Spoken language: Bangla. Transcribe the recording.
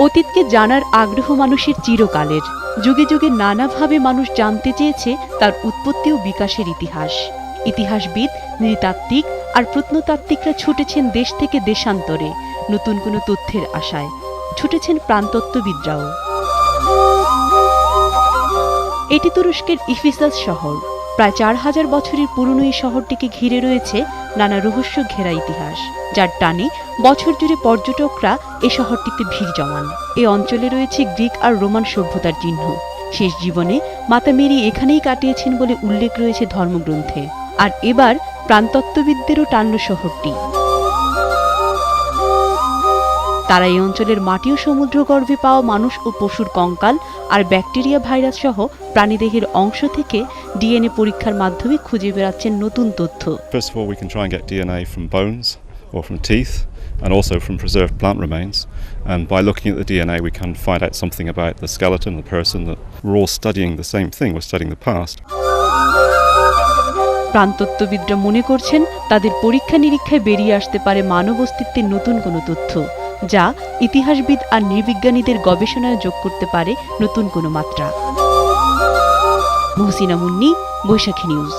অতীতকে জানার আগ্রহ মানুষের চিরকালের। যুগে যুগে নানাভাবে মানুষ জানতে চেয়েছে তার উৎপত্তি ও বিকাশের ইতিহাস। ইতিহাসবিদ, নৃতাত্ত্বিক আর প্রত্নতাত্ত্বিকরা ছুটেছেন দেশ থেকে দেশান্তরে নতুন কোনো তথ্যের আশায়। ছুটেছেন প্রাণতত্ত্ববিদরাও। এটি তুরস্কের ইফিসাস শহর। প্রায় 4000 বছরের পুরনো এই শহরটিকে ঘিরে রয়েছে নানা রহস্য ঘেরা ইতিহাস, যার টানে বছর জুড়ে পর্যটকরা এ শহরটিতে ভিড় জমান। এ অঞ্চলে রয়েছে গ্রিক আর রোমান সভ্যতার চিহ্ন। শেষ জীবনে মাতা মেরি এখানেই কাটিয়েছেন বলে উল্লেখ রয়েছে ধর্মগ্রন্থে। আর এবার প্রাণতত্ত্ববিদদেরও টানল শহরটি। তারা এই অঞ্চলের মাটি ও সমুদ্রগর্ভে পাওয়া মানুষ ও পশুর কঙ্কাল আর ব্যাকটেরিয়া, ভাইরাস সহ প্রাণীদেহের অংশ থেকে ডিএনএ পরীক্ষার মাধ্যমে খুঁজে বেড়াচ্ছেন নতুন তথ্য। First of all, we can try and get DNA from bones or from teeth and also from preserved plant remains. And by looking at the DNA, we can find out something about the skeleton of the person. That we're all studying the same thing, we're studying the past. প্রাণতত্ত্ববিদরা মনে করছেন তাদের পরীক্ষা নিরীক্ষায় বেরিয়ে আসতে পারে মানব অস্তিত্বের নতুন কোনো তথ্য, যা ইতিহাসবিদ আর নৃবিজ্ঞানীদের গবেষণায় যোগ করতে পারে নতুন কোনো মাত্রা। মহসিনা মুন্নি, বৈশাখী নিউজ।